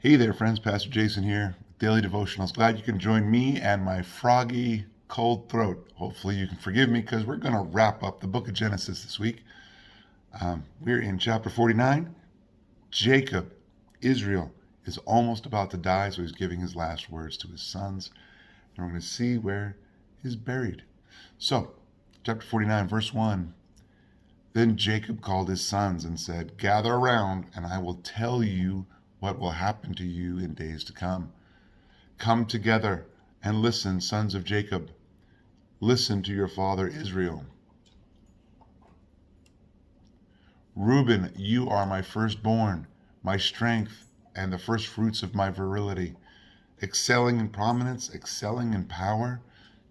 Hey there, friends. Pastor Jason here with Daily Devotionals. Glad you can join me and my froggy cold throat. Hopefully, you can forgive me because we're going to wrap up the book of Genesis this week. We're in chapter 49. Jacob, Israel, is almost about to die, so he's giving his last words to his sons. And we're going to see where he's buried. So, chapter 49, verse 1. Then Jacob called his sons and said, "Gather around, and I will tell you what will happen to you in days to come. Come together and listen, sons of Jacob. Listen to your father Israel. Reuben, you are my firstborn, my strength, and the first fruits of my virility, excelling in prominence, excelling in power.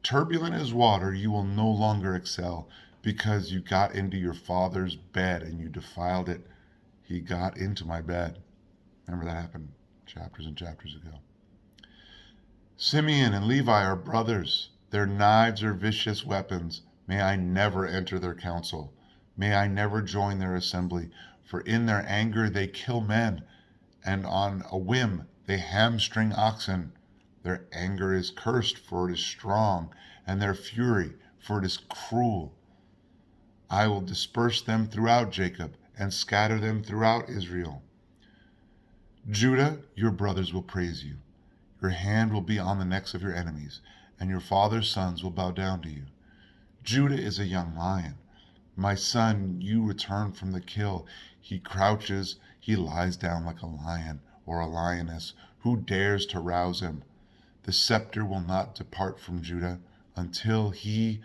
Turbulent as water, you will no longer excel, because you got into your father's bed and you defiled it. He got into my bed." Remember that happened chapters and chapters ago. "Simeon and Levi are brothers. Their knives are vicious weapons. May I never enter their council. May I never join their assembly. For in their anger they kill men, and on a whim they hamstring oxen. Their anger is cursed, for it is strong, and their fury, for it is cruel. I will disperse them throughout Jacob and scatter them throughout Israel. Judah, your brothers will praise you. Your hand will be on the necks of your enemies, and your father's sons will bow down to you. Judah is a young lion. My son, you return from the kill. He crouches, he lies down like a lion or a lioness. Who dares to rouse him? The scepter will not depart from Judah until he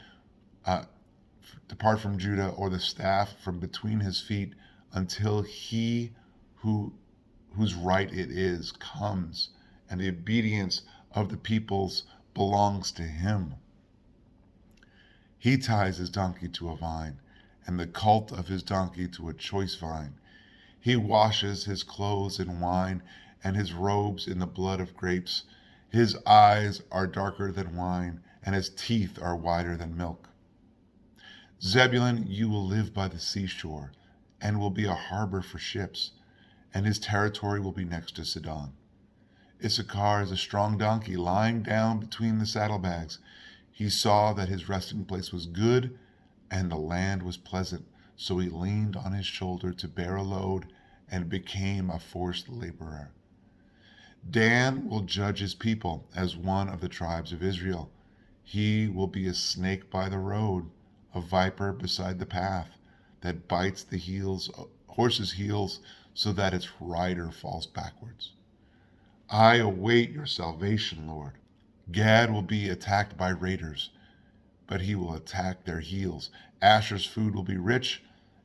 depart from Judah, or the staff from between his feet, until he whose right it is comes, and the obedience of the peoples belongs to him. He ties his donkey to a vine, and the colt of his donkey to a choice vine. He washes his clothes in wine, and his robes in the blood of grapes. His eyes are darker than wine, and his teeth are whiter than milk. Zebulun, you will live by the seashore, and will be a harbor for ships, and his territory will be next to Sidon. Issachar is a strong donkey lying down between the saddlebags. He saw that his resting place was good, and the land was pleasant, so he leaned on his shoulder to bear a load and became a forced laborer. Dan will judge his people as one of the tribes of Israel. He will be a snake by the road, a viper beside the path, that bites the horse's heels so that its rider falls backwards. I await your salvation, Lord. Gad will be attacked by raiders, but he will attack their heels. Asher's food will be rich,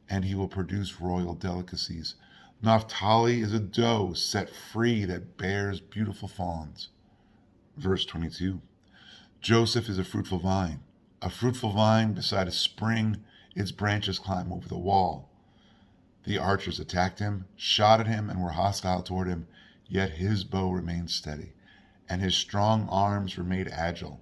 and he will produce royal delicacies. Naphtali is a doe set free that bears beautiful fawns. Verse 22. Joseph is a fruitful vine beside a spring. Its branches climb over the wall. The archers attacked him, shot at him, and were hostile toward him, yet his bow remained steady, and his strong arms were made agile.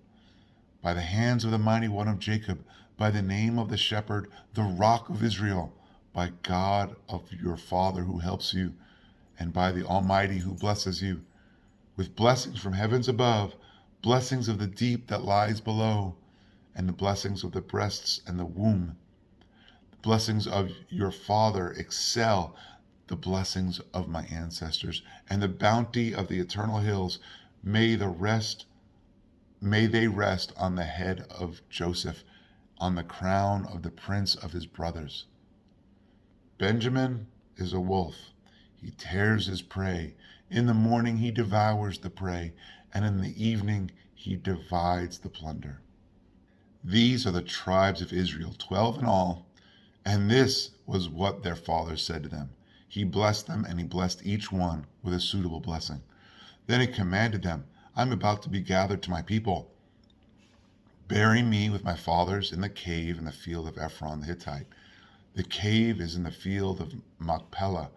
By the hands of the mighty one of Jacob, by the name of the shepherd, the rock of Israel, by God of your father who helps you, and by the Almighty who blesses you, with blessings from heavens above, blessings of the deep that lies below, and the blessings of the breasts and the womb. The blessings of your father excel the blessings of my ancestors, and the bounty of the eternal hills. May they rest on the head of Joseph, on the crown of the prince of his brothers. Benjamin is a wolf. He tears his prey. In the morning he devours the prey, and in the evening he divides the plunder. These are the tribes of Israel, 12 in all, and this was what their father said to them. He blessed them, and he blessed each one with a suitable blessing. Then he commanded them, I'm about to be gathered to my people. Bury me with my fathers in the cave in the field of Ephron the Hittite. The cave is in the field of Machpelah,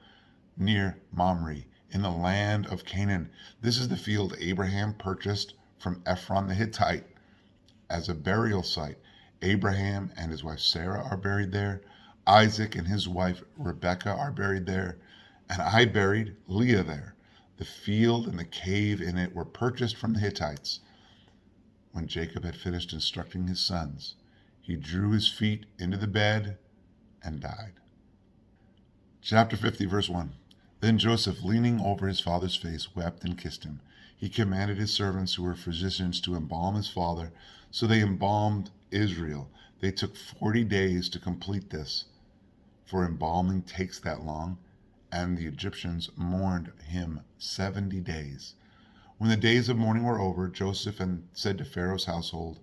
near Mamre, in the land of Canaan. This is the field Abraham purchased from Ephron the Hittite as a burial site. Abraham and his wife Sarah are buried there. Isaac and his wife Rebekah are buried there. And I buried Leah there. The field and the cave in it were purchased from the Hittites. When Jacob had finished instructing his sons, he drew his feet into the bed and died. Chapter 50, verse 1. Then Joseph, leaning over his father's face, wept and kissed him. He commanded his servants who were physicians to embalm his father. So they embalmed Israel. They took 40 days to complete this, for embalming takes that long, and the Egyptians mourned him 70 days. When the days of mourning were over, Joseph said to Pharaoh's household,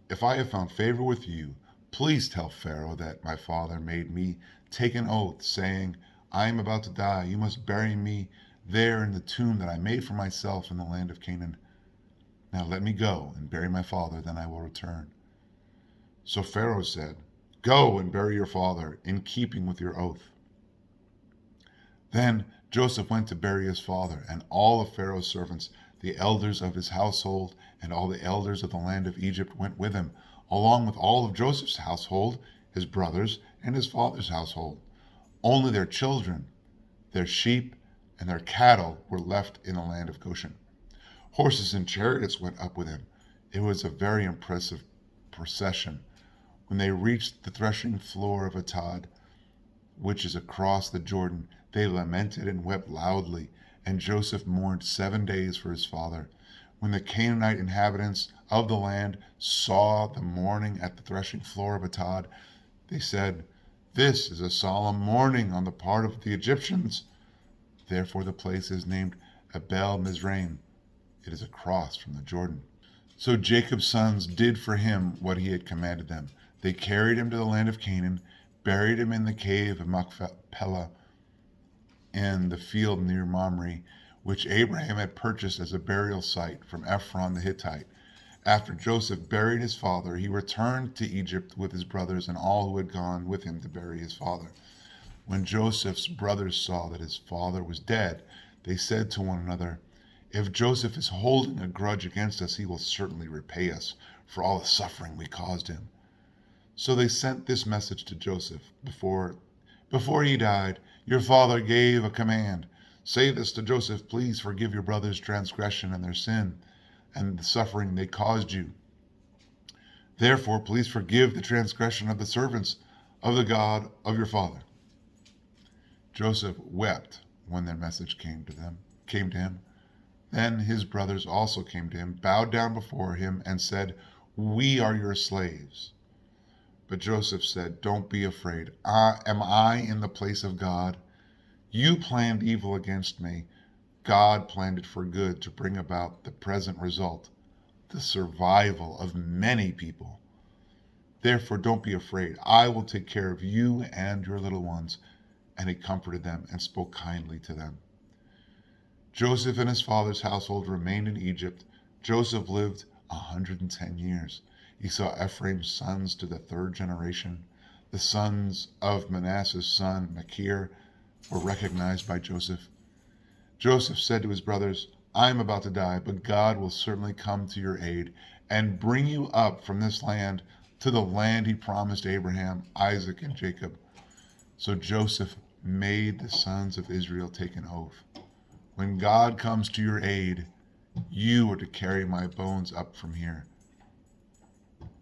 "If I have found favor with you, please tell Pharaoh that my father made me take an oath, saying, 'I am about to die. You must bury me there in the tomb that I made for myself in the land of Canaan. Now let me go and bury my father, then I will return.' So Pharaoh said, 'Go and bury your father in keeping with your oath.' Then Joseph went to bury his father, and all of Pharaoh's servants, the elders of his household, and all the elders of the land of Egypt went with him, along with all of Joseph's household, his brothers, and his father's household. Only their children, their sheep, and their cattle were left in the land of Goshen. Horses and chariots went up with him. It was a very impressive procession. When they reached the threshing floor of Atad, which is across the Jordan, they lamented and wept loudly, and Joseph mourned 7 days for his father. When the Canaanite inhabitants of the land saw the mourning at the threshing floor of Atad, they said, 'This is a solemn mourning on the part of the Egyptians.' Therefore the place is named Abel Mizraim. It is across from the Jordan. So Jacob's sons did for him what he had commanded them. They carried him to the land of Canaan, buried him in the cave of Machpelah in the field near Mamre, which Abraham had purchased as a burial site from Ephron the Hittite. After Joseph buried his father, he returned to Egypt with his brothers and all who had gone with him to bury his father. When Joseph's brothers saw that his father was dead, they said to one another, 'If Joseph is holding a grudge against us, he will certainly repay us for all the suffering we caused him.' So they sent this message to Joseph before he died. 'Your father gave a command. Say this to Joseph, please forgive your brother's transgression and their sin and the suffering they caused you. Therefore, please forgive the transgression of the servants of the God of your father.' Joseph wept when their message came to him. Then his brothers also came to him, bowed down before him, and said, 'We are your slaves.' But Joseph said, 'Don't be afraid. Am I in the place of God? You planned evil against me. God planned it for good to bring about the present result, the survival of many people. Therefore, don't be afraid. I will take care of you and your little ones.' And he comforted them and spoke kindly to them. Joseph and his father's household remained in Egypt. Joseph lived 110 years. He saw Ephraim's sons to the third generation. The sons of Manasseh's son, Machir, were recognized by Joseph. Joseph said to his brothers, 'I am about to die, but God will certainly come to your aid and bring you up from this land to the land he promised Abraham, Isaac, and Jacob.' So Joseph made the sons of Israel take an oath. 'When God comes to your aid, you are to carry my bones up from here.'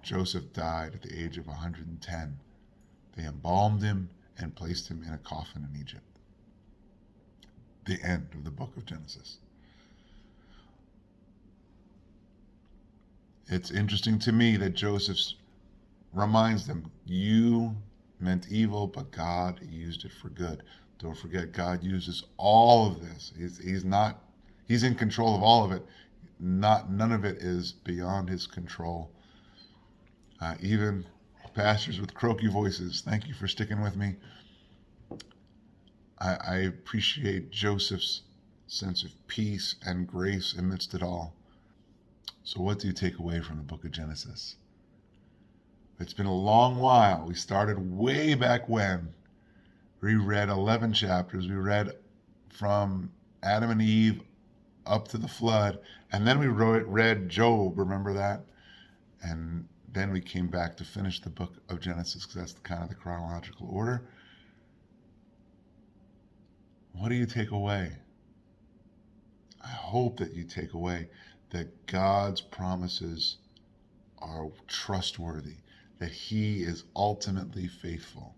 Joseph died at the age of 110. They embalmed him and placed him in a coffin in Egypt." The end of the book of Genesis. It's interesting to me that Joseph reminds them, you meant evil, but God used it for good. Don't forget, God uses all of this. He's in control of all of it. None of it is beyond his control. Even pastors with croaky voices, thank you for sticking with me. I appreciate Joseph's sense of peace and grace amidst it all. So what do you take away from the book of Genesis? It's been a long while. We started way back when. We read 11 chapters. We read from Adam and Eve up to the flood. And then we read Job, remember that? And then we came back to finish the book of Genesis because that's kind of the chronological order. What do you take away? I hope that you take away that God's promises are trustworthy, that He is ultimately faithful.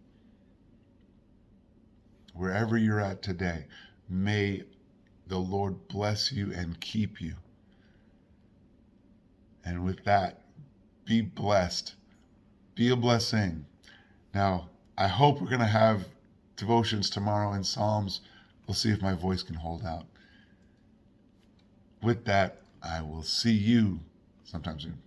Wherever you're at today, may the Lord bless you and keep you. And with that, be blessed. Be a blessing. Now, I hope we're going to have devotions tomorrow in Psalms. We'll see if my voice can hold out. With that, I will see you sometime soon.